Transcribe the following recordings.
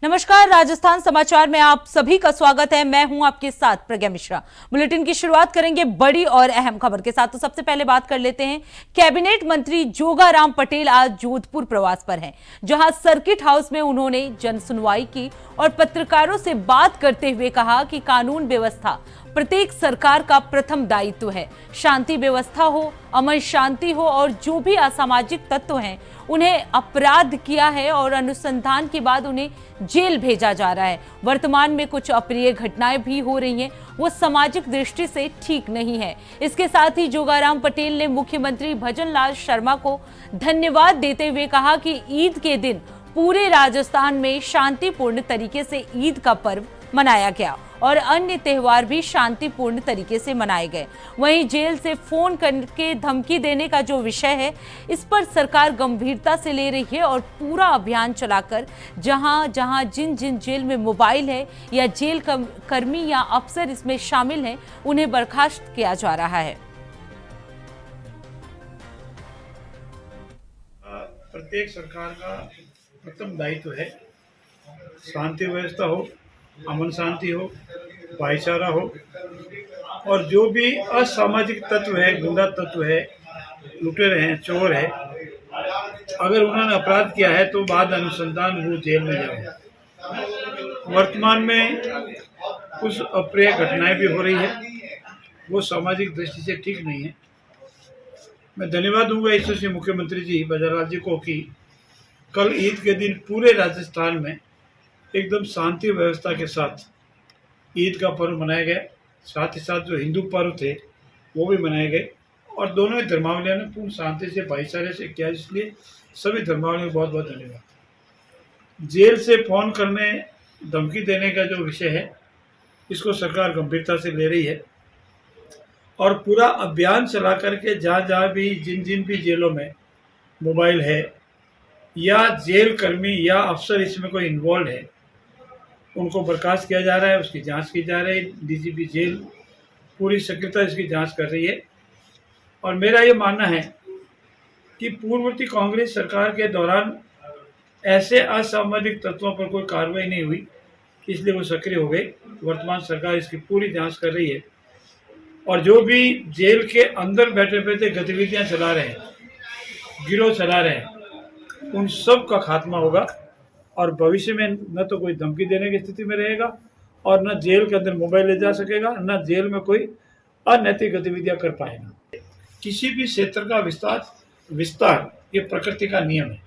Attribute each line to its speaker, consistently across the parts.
Speaker 1: नमस्कार, राजस्थान समाचार में आप सभी का स्वागत है। मैं हूं आपके साथ प्रज्ञा मिश्रा। बुलेटिन की शुरुआत करेंगे बड़ी और अहम खबर के साथ। तो सबसे पहले बात कर लेते हैं, कैबिनेट मंत्री जोगाराम पटेल आज जोधपुर प्रवास पर हैं, जहां सर्किट हाउस में उन्होंने जन सुनवाई की और पत्रकारों से बात करते हुए कहा कि कानून व्यवस्था प्रत्येक सरकार का प्रथम दायित्व है। शांति व्यवस्था हो, अमन शांति हो और जो भी असामाजिक तत्व हैं उन्हें अपराध किया है और अनुसंधान के बाद उन्हें जेल भेजा जा रहा है। वर्तमान में कुछ अप्रिय घटनाएं भी हो रही हैं, वो सामाजिक दृष्टि से ठीक नहीं है। इसके साथ ही जोगाराम पटेल ने मुख्यमंत्री भजनलाल शर्मा को धन्यवाद देते हुए कहा कि ईद के दिन पूरे राजस्थान में शांतिपूर्ण तरीके से ईद का पर्व मनाया गया और अन्य त्योहार भी शांतिपूर्ण तरीके से मनाए गए। वहीं जेल से फोन करके धमकी देने का जो विषय है, इस पर सरकार गंभीरता से ले रही है और पूरा अभियान चलाकर जहां जहां जिन जिन जेल में मोबाइल है या जेल कर्मी या अफसर इसमें शामिल हैं, उन्हें बर्खास्त किया जा रहा है।
Speaker 2: प्रत्येक सरकार का प्रथम दायित्व है शांति व्यवस्था हो, अमन शांति हो, भाईचारा हो और जो भी असामाजिक तत्व है, गुंडा तत्व है, लुटेरे हैं, चोर है, अगर उन्होंने अपराध किया है तो बाद अनुसंधान वो जेल में जाए। वर्तमान में कुछ अप्रिय घटनाएं भी हो रही है, वो सामाजिक दृष्टि से ठीक नहीं है। मैं धन्यवाद दूंगा यशस्वी मुख्यमंत्री जी भजनलाल जी को कि कल ईद के दिन पूरे राजस्थान में एकदम शांति व्यवस्था के साथ ईद का पर्व मनाया गया। साथ ही साथ जो हिंदू पर्व थे वो भी मनाए गए और दोनों ही धर्मावलियों ने पूर्ण शांति से, भाईचारे से किया, इसलिए सभी धर्मावलियों को बहुत बहुत धन्यवाद। जेल से फोन करने, धमकी देने का जो विषय है, इसको सरकार गंभीरता से ले रही है और पूरा अभियान चला करके जहाँ जहाँ भी जिन जिन भी जेलों में मोबाइल है या जेल कर्मी या अफसर इसमें कोई इन्वॉल्व है, उनको बर्खास्त किया जा रहा है, उसकी जांच की जा रही है। डीजीपी जेल पूरी सक्रियता इसकी जांच कर रही है और मेरा ये मानना है कि पूर्ववर्ती कांग्रेस सरकार के दौरान ऐसे असामाजिक तत्वों पर कोई कार्रवाई नहीं हुई, इसलिए वो सक्रिय हो गए। वर्तमान सरकार इसकी पूरी जांच कर रही है और जो भी जेल के अंदर बैठे बैठे गतिविधियां चला रहे हैं, गिरोह चला रहे हैं, उन सब का खात्मा होगा और भविष्य में न तो कोई धमकी देने की स्थिति में रहेगा और न जेल के अंदर मोबाइल ले जा सकेगा, न जेल में कोई अनैतिक गतिविधियां कर पाएगा। किसी भी क्षेत्र का विस्तार ये प्रकृति का नियम है।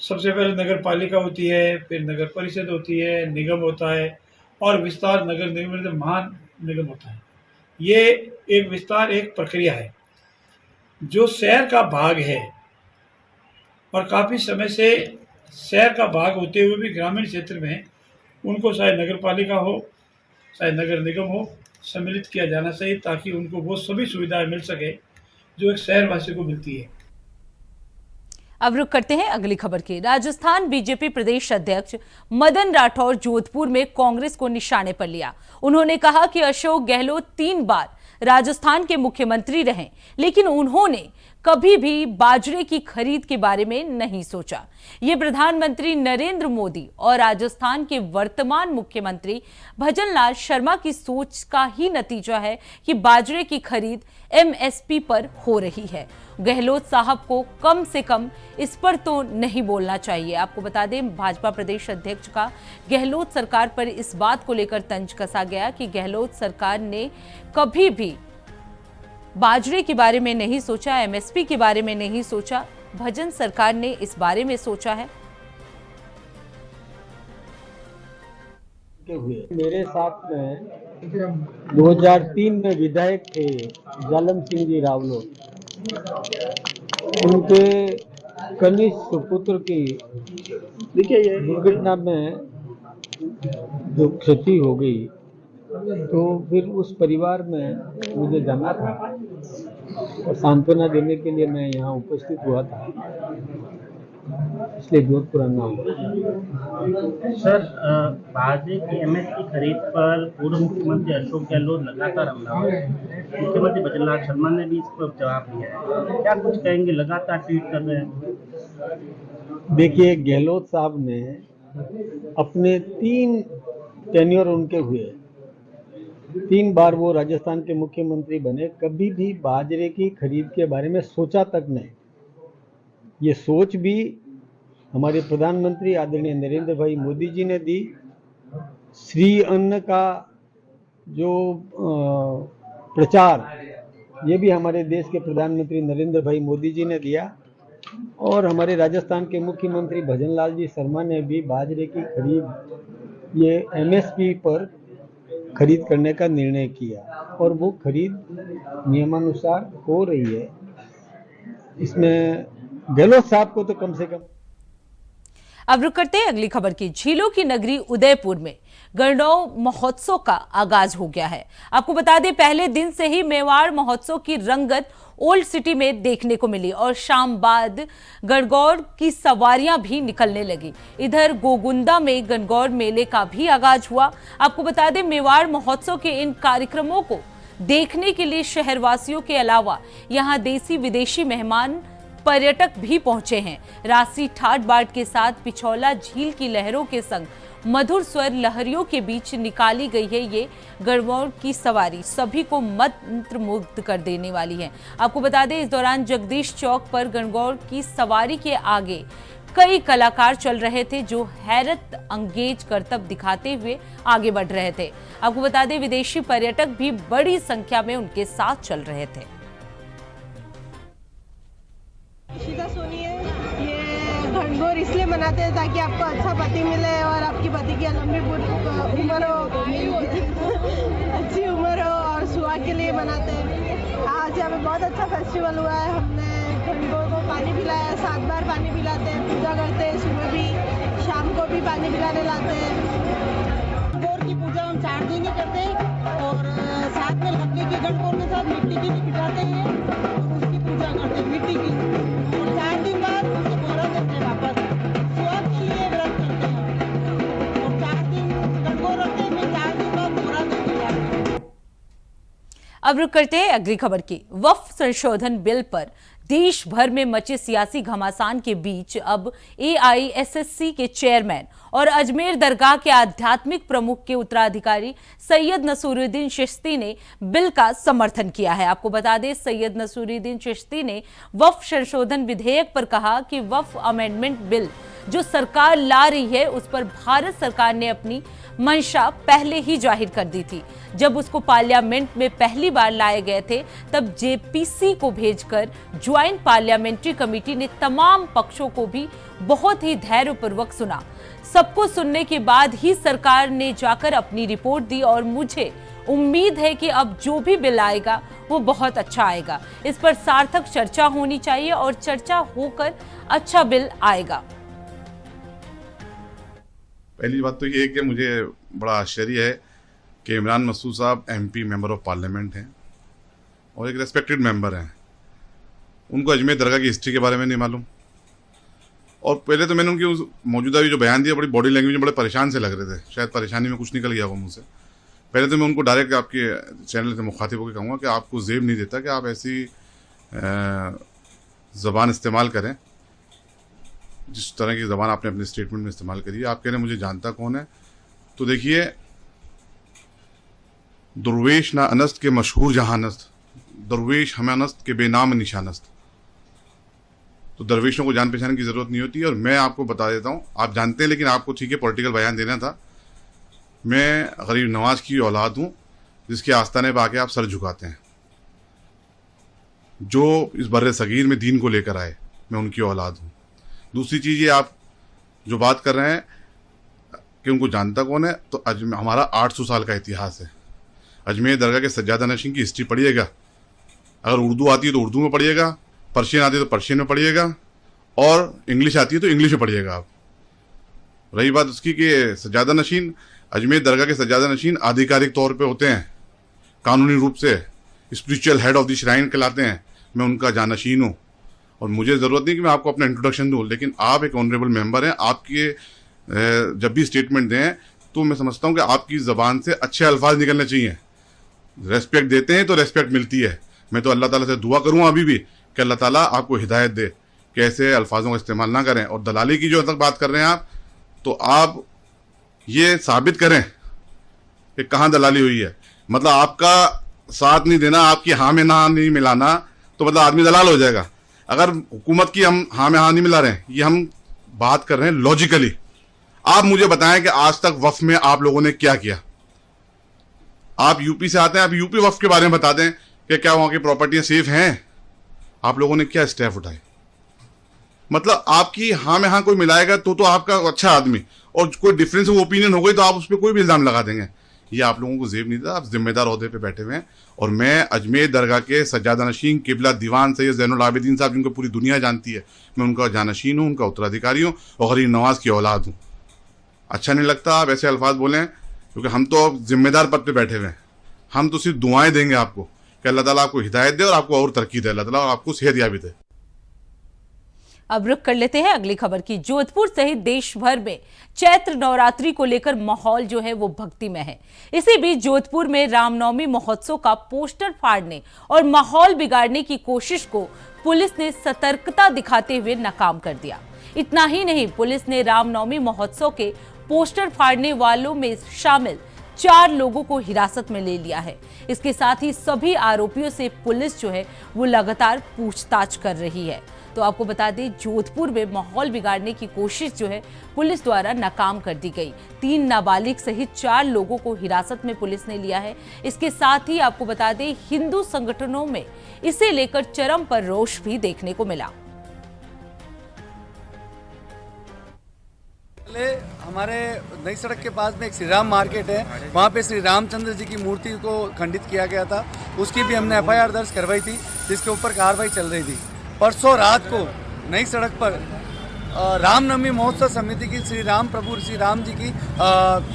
Speaker 2: सबसे पहले नगर पालिका होती है, फिर नगर परिषद होती है, निगम होता है और विस्तार नगर निगम, महान निगम होता है। ये एक विस्तार एक प्रक्रिया है। जो शहर का भाग है और काफ़ी समय से शहर का भाग होते हुए भी ग्रामीण क्षेत्र में उनको चाहे नगर पालिका हो चाहे नगर निगम हो, सम्मिलित किया जाना चाहिए ताकि उनको वो सभी सुविधाएं मिल सके जो एक शहरवासी को मिलती है।
Speaker 1: अब रुक करते हैं अगली खबर की। राजस्थान बीजेपी प्रदेश अध्यक्ष मदन राठौर जोधपुर में कांग्रेस को निशाने पर लिया। उन्होंने कहा कि अशोक गहलोत 3 बार राजस्थान के मुख्यमंत्री रहे, लेकिन उन्होंने कभी भी बाजरे की खरीद के बारे में नहीं सोचा। ये प्रधानमंत्री नरेंद्र मोदी और राजस्थान के वर्तमान मुख्यमंत्री भजनलाल शर्मा की सोच का ही नतीजा है कि बाजरे की खरीद एमएसपी पर हो रही है। गहलोत साहब को कम से कम इस पर तो नहीं बोलना चाहिए। आपको बता दें, भाजपा प्रदेश अध्यक्ष का गहलोत सरकार पर इस बात को लेकर तंज कसा गया कि गहलोत सरकार ने कभी भी बाजरे के बारे में नहीं सोचा, एमएसपी के बारे में नहीं सोचा। भजन सरकार ने इस बारे में सोचा है।
Speaker 3: मेरे साथ में 2003 में विधायक थे जालम सिंह जी रावलोत। उनके कनिष्ठ पुत्र की दुर्घटना में जो क्षति हो गई, तो फिर उस परिवार में मुझे जाना था और सांत्वना देने के लिए मैं यहाँ उपस्थित हुआ था, इसलिए जोधपुर आना हुआ।
Speaker 4: सर, बाजरे की एमएसपी खरीद पर पूर्व मुख्यमंत्री अशोक गहलोत लगातार हमला हो रहे हैं। मुख्यमंत्री भजनलाल शर्मा ने भी इस पर जवाब दिया है, क्या कुछ कहेंगे? लगातार ट्वीट कर रहे हैं।
Speaker 3: देखिए, गहलोत साहब ने अपने 3 टेन्योर उनके हुए, 3 बार वो राजस्थान के मुख्यमंत्री बने, कभी भी बाजरे की खरीद के बारे में सोचा तक नहीं। ये सोच भी हमारे प्रधानमंत्री आदरणीय नरेंद्र भाई मोदी जी ने दी। श्री अन्न का जो प्रचार, ये भी हमारे देश के प्रधानमंत्री नरेंद्र भाई मोदी जी ने दिया, और हमारे राजस्थान के मुख्यमंत्री भजनलाल जी शर्मा ने भी बाजरे की खरीद ये एमएसपी पर खरीद करने का निर्णय किया, और वो खरीद नियमानुसार हो रही है। इसमें गहलोत साहब को तो कम से कम।
Speaker 1: अब रुक करते हैं अगली खबर की। झीलों की नगरी उदयपुर में गणगौर महोत्सव का आगाज हो गया है। आपको बता दें, पहले दिन से ही मेवाड़ महोत्सव की रंगत ओल्ड सिटी में देखने को मिली और शाम बाद गणगौर की सवारियां भी निकलने लगी। इधर गोगुंदा में गणगौर मेले का भी आगाज हुआ। आपको बता दें, मेवाड़ महोत्सव के इन कार्यक्रमों को देखने के लिए शहरवासियों के अलावा यहां देसी विदेशी मेहमान पर्यटक भी पहुंचे हैं। राशि ठाट बाट के साथ पिछौला झील की लहरों के संग मधुर स्वर लहरियों के बीच निकाली गई है ये गणगौर की सवारी, सभी को मंत्रमुग्ध कर देने वाली है। आपको बता दें, इस दौरान जगदीश चौक पर गणगौर की सवारी के आगे कई कलाकार चल रहे थे जो हैरत अंगेज करतब दिखाते हुए आगे बढ़ रहे थे। आपको बता दें, विदेशी पर्यटक भी बड़ी संख्या में उनके साथ चल रहे थे।
Speaker 5: इशिता सोनी है। ये गणगौर इसलिए मनाते हैं ताकि आपको अच्छा पति मिले और आपकी पति की लंबी उम्र हो, अच्छी उम्र हो, और सुहाग के लिए मनाते हैं। आज यहाँ पे बहुत अच्छा फेस्टिवल हुआ है। हमने गणगौर को पानी पिलाया, 7 बार पानी पिलाते हैं, पूजा करते हैं, सुबह भी शाम को भी पानी पिलाने लाते हैं। गणगौर की पूजा हम 4 दिन ही करते हैं और साथ में लकड़ी की गणगौर के साथ मिट्टी की भी बिठाते हैं और उसकी पूजा करते हैं मिट्टी की। 4 दिन बाद उसे बोरा देते हैं वापस, सुहाग के लिए व्रत करते हैं और 4 दिन गणगौर रखते हैं, फिर 4 दिन बाद बोरा देते हैं।
Speaker 1: अब रुक करते हैं अगली खबर की। वक्फ संशोधन बिल पर देश भर में मचे सियासी घमासान के बीच अब AISSC के चेयरमैन और अजमेर दरगाह के आध्यात्मिक प्रमुख के उत्तराधिकारी सैयद नसूरुद्दीन चिश्ती ने बिल का समर्थन किया है। आपको बता दें, सैयद नसूरुद्दीन चिश्ती ने वक्फ संशोधन विधेयक पर कहा कि वक्फ अमेंडमेंट बिल जो सरकार ला रही है उस पर भारत सरकार ने अपनी मंशा पहले ही जाहिर कर दी थी। जब उसको पार्लियामेंट में पहली बार लाए गए थे तब JPC को भेजकर ज्वाइंट पार्लियामेंट्री कमेटी ने तमाम पक्षों को भी बहुत ही धैर्यपूर्वक सुना। सबको सुनने के बाद ही सरकार ने जाकर अपनी रिपोर्ट दी और मुझे उम्मीद है कि अब जो भी बिल आएगा वो बहुत अच्छा आएगा। इस पर सार्थक चर्चा होनी चाहिए और चर्चा होकर अच्छा बिल आएगा।
Speaker 6: पहली बात तो ये है कि मुझे बड़ा आश्चर्य है कि इमरान मसूद साहब MP मेंबर ऑफ पार्लियामेंट हैं और एक रेस्पेक्टेड मेंबर हैं, उनको अजमेर दरगाह की हिस्ट्री के बारे में नहीं मालूम। और पहले तो मैंने उनकी उस मौजूदा भी जो बयान दिया, बड़ी बॉडी लैंग्वेज में बड़े परेशान से लग रहे थे, शायद परेशानी में कुछ निकल गया वो मुझसे। पहले तो मैं उनको डायरेक्ट आपके चैनल से मुखातिब होकर कहूँगा कि आपको ज़ेब नहीं देता कि आप ऐसी ज़बान इस्तेमाल करें जिस तरह की ज़बान आपने अपने स्टेटमेंट में इस्तेमाल करी है। आप कह रहे हैं मुझे जानता कौन है, तो देखिए, दरवेश ना अनस्त के मशहूर जहानस्त, दरवेश हमें अनस्त के बेनाम निशानस्त। तो दरवेशों को जान पहचान की ज़रूरत नहीं होती। और मैं आपको बता देता हूँ, आप जानते हैं लेकिन आपको ठीक है पॉलिटिकल बयान देना था। मैं गरीब नवाज की औलाद हूँ जिसके आस्ताने पर आके आप सर झुकाते हैं। जो इस बर्रे सगीर में दीन को लेकर आए, मैं उनकी औलाद हूँ। दूसरी चीज़ ये, आप जो बात कर रहे हैं कि उनको जानता कौन है, तो हमारा 800 साल का इतिहास है। अजमेर दरगाह के सज्जादा नशीन की हिस्ट्री पढ़िएगा। अगर उर्दू आती है तो उर्दू में पढ़िएगा, पर्शियन आती है तो पर्शियन में पढ़िएगा, और इंग्लिश आती है तो इंग्लिश में पढ़िएगा आप। रही बात उसकी कि सज्जादा नशीन, अजमेर दरगाह के सज्जादा नशीन आधिकारिक तौर पे होते हैं, कानूनी रूप से spiritual head of the shrine कहलाते हैं। मैं उनका जानशीन हूँ और मुझे ज़रूरत नहीं कि मैं आपको अपना इंट्रोडक्शन दूँ, लेकिन आप एक ऑनरेबल मेंबर हैं। आपके जब भी स्टेटमेंट दें तो मैं समझता हूँ कि आपकी ज़बान से अच्छे अल्फाज निकलने चाहिए। रेस्पेक्ट देते हैं तो रेस्पेक्ट मिलती है। मैं तो अल्लाह ताला से दुआ करूँगा अभी भी कि अल्लाह ताला आपको हिदायत दे कि ऐसे अल्फाजों का इस्तेमाल ना करें। और दलाली की जो तक बात कर रहे हैं आप, तो आप ये साबित करें कि कहाँ दलाली हुई है। मतलब आपका साथ नहीं देना, आपकी हाँ में ना नहीं मिलाना, तो मतलब आदमी दलाल हो जाएगा। अगर हुकूमत की हम हाँ में हाँ नहीं मिला रहे हैं, ये हम बात कर रहे हैं लॉजिकली। आप मुझे बताएं कि आज तक वक्फ में आप लोगों ने क्या किया। आप यूपी से आते हैं, आप यूपी वक्फ के बारे में बता दें कि क्या वहां की प्रॉपर्टियां सेफ हैं, आप लोगों ने क्या स्टेप उठाए। मतलब आपकी हाँ में हाँ कोई मिलाएगा तो आपका अच्छा आदमी, और कोई डिफरेंस ऑफ ओपिनियन हो गई तो आप उस पर कोई भी इल्जाम लगा देंगे। ये आप लोगों को जेब नहीं था, आप जिम्मेदार ओहदे पे बैठे हुए हैं। और मैं अजमेर दरगाह के सज्जादा नशीन किबला दीवान सैयद ज़ैनुल आबिदीन साहब, जिनको पूरी दुनिया जानती है, मैं उनका जानशीन हूँ, उनका उत्तराधिकारी हूँ और गरीब नवाज की औलाद हूँ। अच्छा नहीं लगता आप ऐसे अल्फाज बोलें, क्योंकि हम तो अब जिम्मेदार पद पे बैठे हुए हैं। हम तो सिर्फ दुआएं देंगे आपको कि अल्लाह ताला आपको हिदायत दे और आपको और तरक्की दे अल्लाह ताला, और आपको सेहतयाबी दे।
Speaker 1: अब रुक कर लेते हैं अगली खबर की। जोधपुर सहित देश भर में चैत्र नवरात्रि को लेकर माहौल जो है वो भक्तिमय है। इसी बीच जोधपुर में रामनवमी महोत्सव का पोस्टर फाड़ने और माहौल बिगाड़ने की कोशिश को पुलिस ने सतर्कता दिखाते हुए नाकाम कर दिया। इतना ही नहीं, पुलिस ने रामनवमी महोत्सव के पोस्टर फाड़ने वालों में शामिल 4 लोगों को हिरासत में ले लिया है। इसके साथ ही सभी आरोपियों से पुलिस जो है वो लगातार पूछताछ कर रही है। तो आपको बता दें, जोधपुर में माहौल बिगाड़ने की कोशिश जो है पुलिस द्वारा नाकाम कर दी गई। 3 नाबालिग सहित 4 लोगों को हिरासत में पुलिस ने लिया है। इसके साथ ही आपको बता दें, हिंदू संगठनों में इसे लेकर चरम पर रोष भी देखने को मिला।
Speaker 7: हमारे नई सड़क के पास में एक श्री राम मार्केट है, वहाँ पे श्री रामचंद्र जी की मूर्ति को खंडित किया गया था। उसकी भी हमने एफआईआर दर्ज करवाई थी, जिसके ऊपर कार्रवाई चल रही थी। परसों रात को नई सड़क पर रामनवमी महोत्सव समिति की श्री राम प्रभु श्री राम जी की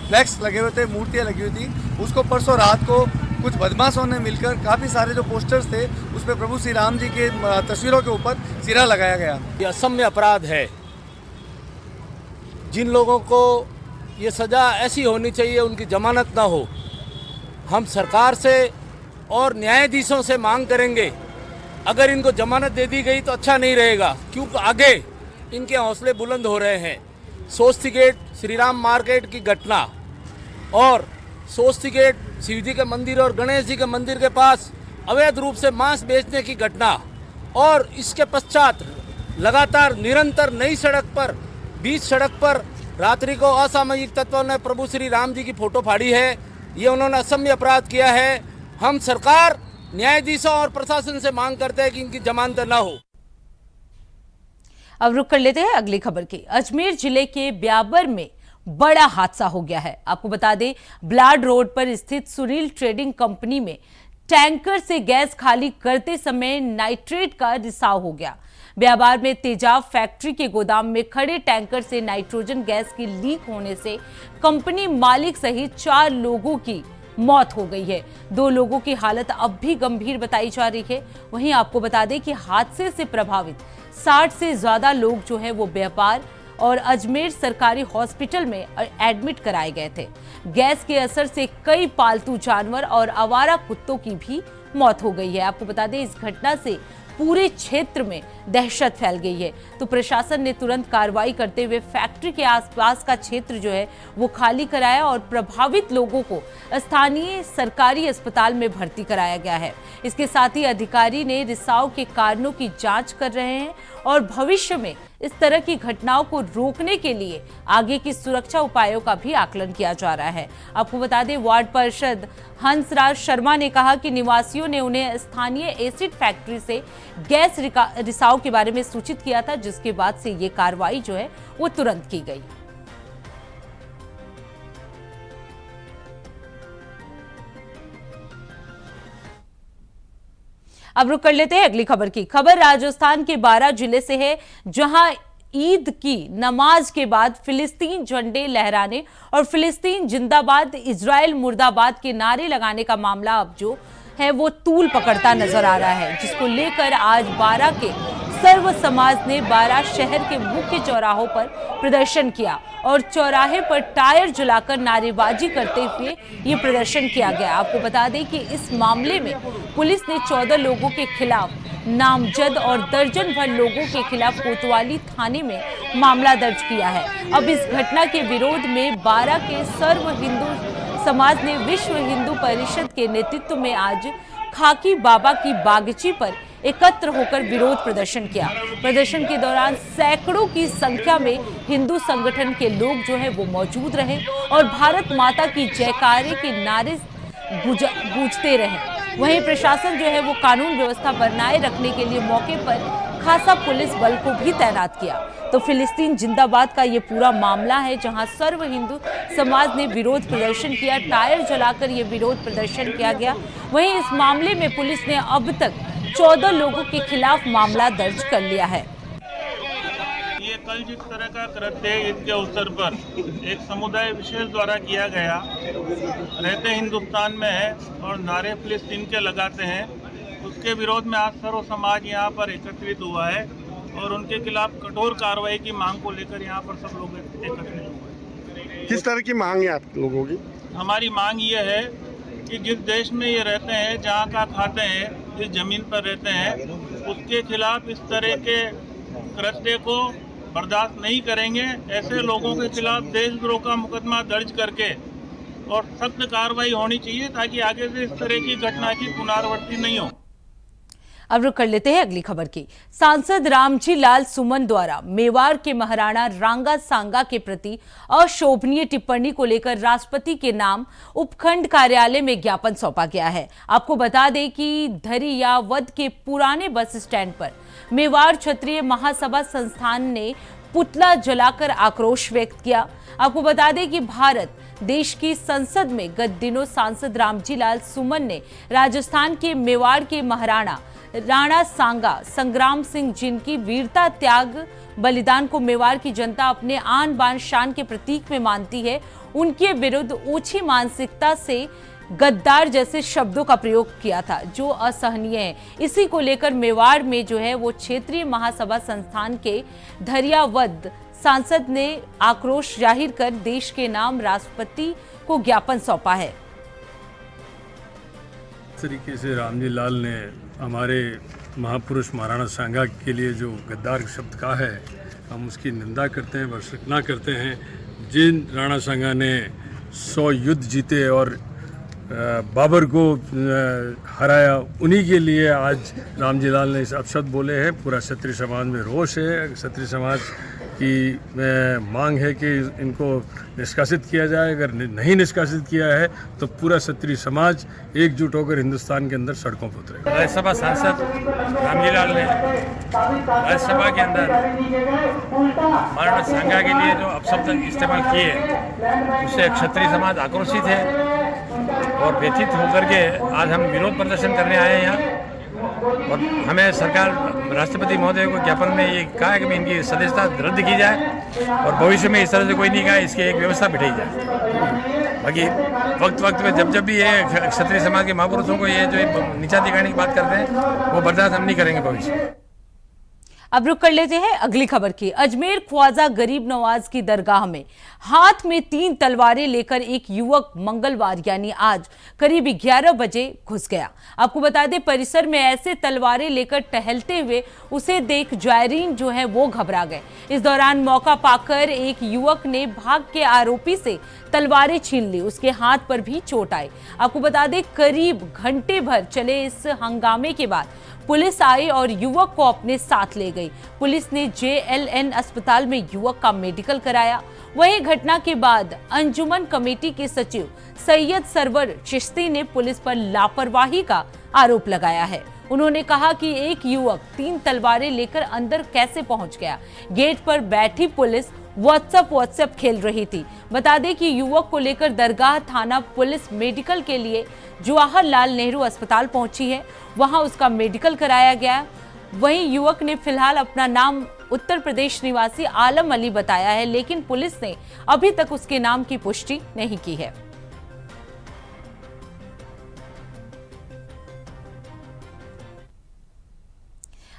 Speaker 7: फ्लैक्स लगे हुए थे, मूर्तियाँ लगी हुई थी। उसको परसों रात को कुछ बदमाशों ने मिलकर काफ़ी सारे जो पोस्टर्स थे उस पर प्रभु श्री राम जी के तस्वीरों के ऊपर सिरा लगाया गया।
Speaker 8: ये असम्य अपराध है। जिन लोगों को ये सज़ा ऐसी होनी चाहिए उनकी जमानत ना हो। हम सरकार से और न्यायाधीशों से मांग करेंगे, अगर इनको जमानत दे दी गई तो अच्छा नहीं रहेगा, क्योंकि आगे इनके हौसले बुलंद हो रहे हैं। सोस्ती गेट श्री राम मार्केट की घटना और सोस्ती गेट शिव जी के मंदिर और गणेश जी के मंदिर के पास अवैध रूप से मांस बेचने की घटना, और इसके पश्चात लगातार निरंतर नई सड़क पर, बीच सड़क पर रात्रि को असामाजिक तत्वों ने प्रभु श्री राम जी की फोटो फाड़ी है। ये उन्होंने असम्य अपराध किया है। हम सरकार, न्यायाधीशों और प्रशासन से मांग करते हैं कि इनकी जमानत न हो।
Speaker 1: अब रुक कर लेते हैं अगली खबर की। अजमेर जिले के ब्याबर में बड़ा हादसा हो गया है। आपको बता दें, ब्लाड रोड पर स्थित सुरील ट्रेडिंग कंपनी में टैंकर से गैस खाली करते समय नाइट्रेट का रिसाव हो गया। ब्याबार में तेजाब फैक्ट्री के गोदाम में खड़े टैंकर से नाइट्रोजन गैस की लीक होने से कंपनी मालिक सहित 4 लोगों की मौत हो गई है। 2 लोगों की हालत अब भी गंभीर बताई जा रही है। वहीं आपको बता दें कि हादसे से प्रभावित 60 से ज्यादा लोग जो है वो व्यापार और अजमेर सरकारी हॉस्पिटल में एडमिट कराए गए थे। गैस के असर से कई पालतू जानवर और आवारा कुत्तों की भी मौत हो गई है। आपको बता दें, इस घटना से पूरे क्षेत्र में दहशत फैल गई है। तो प्रशासन ने तुरंत कार्रवाई करते हुए फैक्ट्री के आसपास का क्षेत्र जो है वो खाली कराया और प्रभावित लोगों को स्थानीय सरकारी अस्पताल में भर्ती कराया गया है। इसके साथ ही अधिकारी ने रिसाव के कारणों की जांच कर रहे हैं और भविष्य में इस तरह की घटनाओं को रोकने के लिए आगे की सुरक्षा उपायों का भी आकलन किया जा रहा है। आपको बता दें, वार्ड पार्षद हंसराज शर्मा ने कहा कि निवासियों ने उन्हें स्थानीय एसिड फैक्ट्री से गैस रिसाव के बारे में सूचित किया था, जिसके बाद से ये कार्रवाई जो है वो तुरंत की गई। अब रुक कर लेते हैं अगली खबर की। खबर राजस्थान के 12 जिले से है, जहां ईद की नमाज के बाद फिलिस्तीन झंडे लहराने और फिलिस्तीन जिंदाबाद, इजराइल मुर्दाबाद के नारे लगाने का मामला अब जो है वो तूल पकड़ता नजर आ रहा है, जिसको लेकर आज 12 के सर्व समाज ने 12 शहर के मुख्य चौराहों पर प्रदर्शन किया और चौराहे पर टायर जलाकर नारेबाजी करते हुए ये प्रदर्शन किया गया। आपको बता दें कि इस मामले में पुलिस ने 14 लोगों के खिलाफ नामजद और दर्जन भर लोगों के खिलाफ कोतवाली थाने में मामला दर्ज किया है। अब इस घटना के विरोध में 12 के सर्व हिंदू समाज ने विश्व हिंदू परिषद के नेतृत्व में आज खाकी बाबा की बागीची पर एकत्र होकर विरोध प्रदर्शन किया। प्रदर्शन के दौरान सैकड़ों की संख्या में हिंदू संगठन के लोग जो है वो मौजूद रहे और भारत माता की जयकारे के नारे गूंजते रहे। वहीं प्रशासन जो है वो कानून व्यवस्था बनाए रखने के लिए मौके पर खासा पुलिस बल को भी तैनात किया। तो फिलिस्तीन जिंदाबाद का ये पूरा मामला है, जहां सर्व हिंदू समाज ने विरोध प्रदर्शन किया, टायर जलाकर ये विरोध प्रदर्शन किया गया। वहीं इस मामले में पुलिस ने अब तक 14 लोगों के खिलाफ मामला दर्ज कर लिया है।
Speaker 9: ये कल जिस तरह का कृत्य ईद के अवसर पर एक समुदाय विशेष द्वारा किया गया, रहते हिंदुस्तान में है और नारे फिलिस्तीन के लगाते हैं, उसके विरोध में आज सर्व समाज यहाँ पर एकत्रित हुआ है और उनके खिलाफ कठोर कार्रवाई की मांग को लेकर यहाँ पर सब लोग एकत्रित हुए हैं।
Speaker 10: किस तरह की मांग है आप लोगों की?
Speaker 9: हमारी मांग ये है कि जिस देश में ये रहते हैं, जहाँ का खाते हैं, जिस जमीन पर रहते हैं, उसके खिलाफ इस तरह के कृत्य को बर्दाश्त नहीं करेंगे। ऐसे लोगों के खिलाफ देशद्रोह का मुकदमा दर्ज करके और सख्त कार्रवाई होनी चाहिए ताकि आगे से इस तरह की घटना की पुनरावृत्ति नहीं हो।
Speaker 1: अब रुक कर लेते हैं अगली खबर की। सांसद रामजी लाल सुमन द्वारा मेवाड़ के महाराणा रांगा सांगा के प्रति अशोभनीय टिप्पणी को लेकर राष्ट्रपति के नाम उपखंड कार्यालय में ज्ञापन सौंपा गया है। आपको बता दें कि धरियावद के पुराने बस स्टैंड पर मेवाड़ क्षत्रिय महासभा संस्थान ने पुतला जलाकर आक्रोश व्यक्त किया। आपको बता दें कि भारत देश की संसद में गत दिनों सांसद रामजी लाल सुमन ने राजस्थान के मेवाड़ के महाराणा राणा सांगा संग्राम सिंह, जिनकी वीरता, त्याग, बलिदान को मेवाड़ की जनता अपने आन बान शान के प्रतीक में मानती है, उनके विरुद्ध ओछी मानसिकता से गद्दार जैसे शब्दों का प्रयोग किया था, जो असहनीय है। इसी को लेकर मेवाड़ में जो है वो क्षेत्रीय महासभा संस्थान के धरियावद सांसद ने आक्रोश जाहिर कर देश के नाम राष्ट्रपति को ज्ञापन सौंपा है।
Speaker 11: इस तरीके से रामजी लाल ने हमारे महापुरुष महाराणा सांगा के लिए जो गद्दार शब्द कहा है, हम उसकी निंदा करते हैं, भर्त्सना करते हैं। जिन राणा सांगा ने 100 युद्ध जीते और बाबर को हराया, उन्हीं के लिए आज रामजी लाल ने इस अपशब्द बोले हैं। पूरा क्षत्रिय समाज में रोष है। क्षत्रिय समाज की मांग है कि इनको निष्कासित किया जाए। अगर नहीं निष्कासित किया है तो पूरा क्षत्रिय समाज एकजुट होकर हिंदुस्तान के अंदर सड़कों पर उतरेगा।
Speaker 12: राज्यसभा सांसद रामजी लाल ने राज्यसभा के अंदर महाराणा सांगा के लिए जो अपशब्द इस्तेमाल किए, उससे क्षत्रिय समाज आक्रोशित है और व्यथित होकर के आज हम विरोध प्रदर्शन करने आए हैं यहाँ। और हमें सरकार राष्ट्रपति महोदय को ज्ञापन में ये कहा है कि इनकी सदस्यता रद्द की जाए और भविष्य में इस तरह से कोई नहीं कहा, इसकी एक व्यवस्था बिठाई जाए। बाकी वक्त में जब भी ये क्षत्रिय समाज के महापुरुषों को ये जो नीचा दिखाने की बात करते हैं, वो बर्दाश्त हम नहीं करेंगे भविष्य में।
Speaker 1: अब रुक कर लेते हैं अगली खबर की। अजमेर ख्वाजा गरीब नवाज की दरगाह में हाथ में 3 तलवारें लेकर एक युवक मंगलवार यानी आज करीब 11 बजे घुस गया। आपको बता दें, परिसर में ऐसे तलवारें लेकर टहलते हुए उसे देख जायरीन जो है वो घबरा गए। इस दौरान मौका पाकर एक युवक ने भाग के आरोपी से तलवारें छीन ली। उसके हाथ पर भी चोट आई। आपको बता दें, करीब घंटे भर चले इस हंगामे के बाद पुलिस आई और युवक को अपने साथ ले गई। पुलिस ने JLN अस्पताल में युवक का मेडिकल कराया। वहीं घटना के बाद अंजुमन कमेटी के सचिव सैयद सरवर चिश्ती ने पुलिस पर लापरवाही का आरोप लगाया है। उन्होंने कहा कि एक युवक 3 तलवारें लेकर अंदर कैसे पहुंच गया। गेट पर बैठी पुलिस व्हाट्सएप खेल रही थी। बता दें कि युवक को लेकर दरगाह थाना पुलिस मेडिकल के लिए जवाहरलाल नेहरू अस्पताल पहुंची है। वहां उसका मेडिकल कराया गया। वहीं युवक ने फिलहाल अपना नाम उत्तर प्रदेश निवासी आलम अली बताया है, लेकिन पुलिस ने अभी तक उसके नाम की पुष्टि नहीं की है।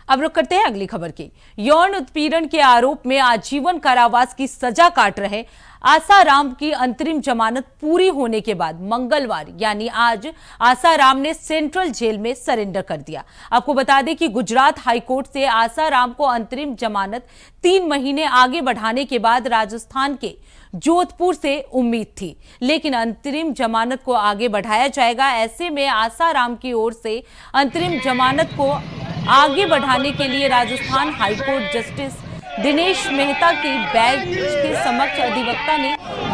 Speaker 1: अब रुक करते हैं अगली खबर की। यौन उत्पीड़न के आरोप में आजीवन कारावास की सजा काट रहे आसाराम की अंतरिम जमानत पूरी होने के बाद मंगलवार यानी आज आसाराम ने सेंट्रल जेल में सरेंडर कर दिया। आपको बता दें कि गुजरात हाईकोर्ट से आसाराम को अंतरिम जमानत 3 महीने आगे बढ़ाने के बाद राजस्थान के जोधपुर से उम्मीद थी, लेकिन अंतरिम जमानत को आगे बढ़ाया जाएगा। ऐसे में आसाराम की ओर से अंतरिम जमानत को आगे बढ़ाने के लिए राजस्थान हाईकोर्ट जस्टिस दिनेश मेहता की बेंच के समक्ष अधिवक्ता ने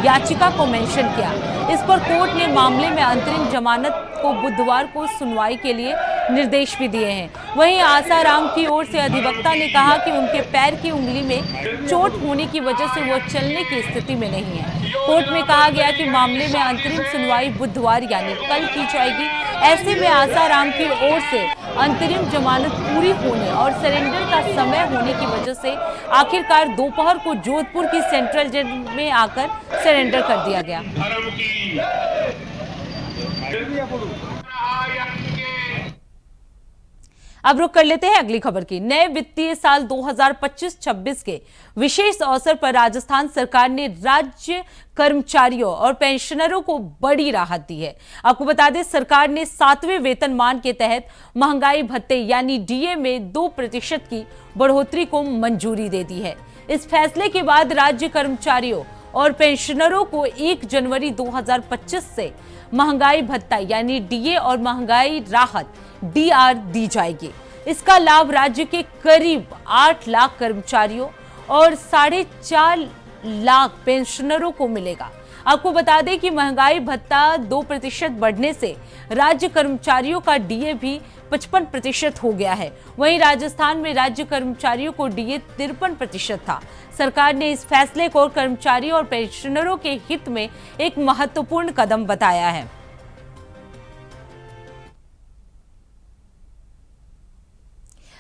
Speaker 1: याचिका को मेंशन किया। इस पर कोर्ट ने मामले में अंतरिम जमानत को बुधवार को सुनवाई के लिए निर्देश भी दिए हैं। वहीं आसाराम की ओर से अधिवक्ता ने कहा कि उनके पैर की उंगली में चोट होने की वजह से वो चलने की स्थिति में नहीं है। कोर्ट में कहा गया कि मामले में अंतरिम सुनवाई बुधवार यानी कल की जाएगी। ऐसे में आसाराम की ओर से अंतरिम जमानत पूरी होने और सरेंडर का समय होने की वजह से आखिरकार दोपहर को जोधपुर की सेंट्रल जेल में आकर सरेंडर कर दिया गया। अब रुक कर लेते हैं अगली खबर की। नए वित्तीय साल 2025-26 के विशेष अवसर पर राजस्थान सरकार ने राज्य कर्मचारियों और पेंशनरों को बड़ी राहत दी है। आपको बता दें, सरकार ने 7वें वेतनमान के तहत महंगाई भत्ते यानी डीए में 2% की बढ़ोतरी को मंजूरी दे दी है। इस फैसले के बाद राज्य कर्मचारियों और पेंशनरों को 1 जनवरी 2025 से महंगाई भत्ता यानी डीए और महंगाई राहत डीआर दी जाएगी। इसका लाभ राज्य के करीब 8 लाख कर्मचारियों और 4.5 लाख पेंशनरों को मिलेगा। आपको बता दें कि महंगाई भत्ता 2% बढ़ने से राज्य कर्मचारियों का डीए भी 55% हो गया है। वहीं राजस्थान में राज्य कर्मचारियों को डीए 53% था। सरकार ने इस फैसले को कर्मचारियों और पेंशनरों के हित में एक महत्वपूर्ण कदम बताया है।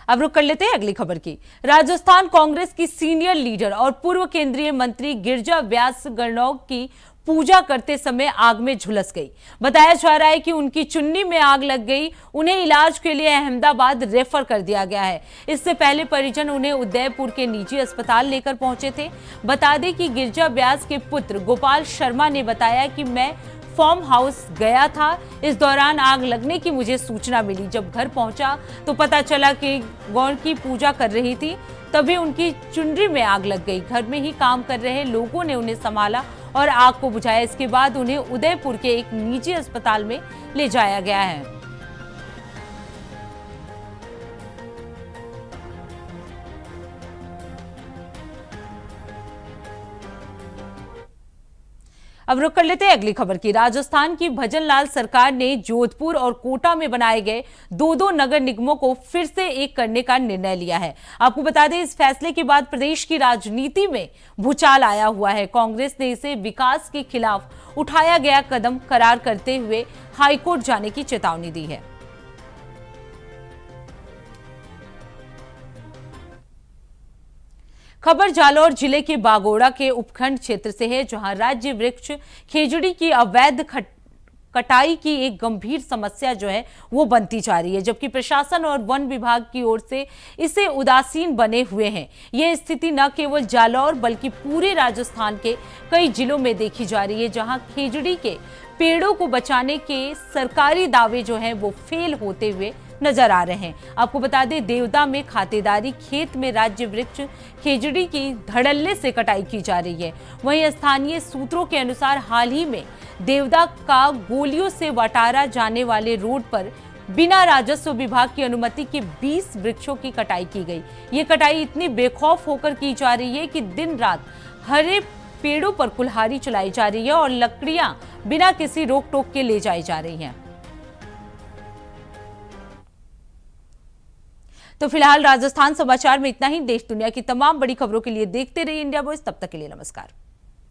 Speaker 1: अब रुक कर लेते हैं अगली खबर की। राजस्थान कांग्रेस की सीनियर लीडर और पूर्व केंद्रीय मंत्री गिरिजा व्यास गणौग की पूजा करते समय आग में झुलस गई। बताया जा रहा है कि उनकी चुन्नी में आग लग गई। उन्हें इलाज के लिए अहमदाबाद रेफर कर दिया गया है। इससे पहले परिजन उन्हें उदयपुर के निजी अस्पताल लेकर पहुंचे थे। बता दें कि गिरिजा व्यास के पुत्र गोपाल शर्मा ने बताया कि मैं फार्म हाउस गया था। इस दौरान आग लगने की मुझे सूचना मिली। जब घर पहुंचा तो पता चला कि गौर की पूजा कर रही थी, तभी उनकी चुनरी में आग लग गई। घर में ही काम कर रहे लोगों ने उन्हें संभाला और आग को बुझाया। इसके बाद उन्हें उदयपुर के एक निजी अस्पताल में ले जाया गया है। अब रुक कर लेते हैं अगली खबर की। राजस्थान की भजनलाल सरकार ने जोधपुर और कोटा में बनाए गए 2 नगर निगमों को फिर से एक करने का निर्णय लिया है। आपको बता दें, इस फैसले के बाद प्रदेश की राजनीति में भूचाल आया हुआ है। कांग्रेस ने इसे विकास के खिलाफ उठाया गया कदम करार करते हुए हाईकोर्ट जाने की चेतावनी दी है। खबर जालौर जिले के बागोड़ा के उपखंड क्षेत्र से है, जहां राज्य वृक्ष खेजड़ी की अवैध कटाई की एक गंभीर समस्या जो है वो बनती जा रही है, जबकि प्रशासन और वन विभाग की ओर से इसे उदासीन बने हुए हैं। यह स्थिति न केवल जालौर बल्कि पूरे राजस्थान के कई जिलों में देखी जा रही है, जहां खेजड़ी के पेड़ों को बचाने के सरकारी दावे जो हैं वो फेल होते हुए नजर आ रहे हैं। आपको बता दें, देवदा में खातेदारी खेत में राज्य वृक्ष खेजड़ी की धड़ल्ले से कटाई की जा रही है। वहीं स्थानीय सूत्रों के अनुसार हाल ही में देवदा का गोलियों से वटारा जाने वाले रोड पर बिना राजस्व विभाग की अनुमति के 20 वृक्षों की कटाई की गई। ये कटाई इतनी बेखौफ होकर की जा रही है कि दिन रात हरे पेड़ों पर कुल्हाड़ी चलाई जा रही है और लकड़ियां बिना किसी रोक टोक के ले जाई जा रही हैं। तो फिलहाल राजस्थान समाचार में इतना ही। देश दुनिया की तमाम बड़ी खबरों के लिए देखते रहिए इंडिया वॉइस। तब तक के लिए नमस्कार।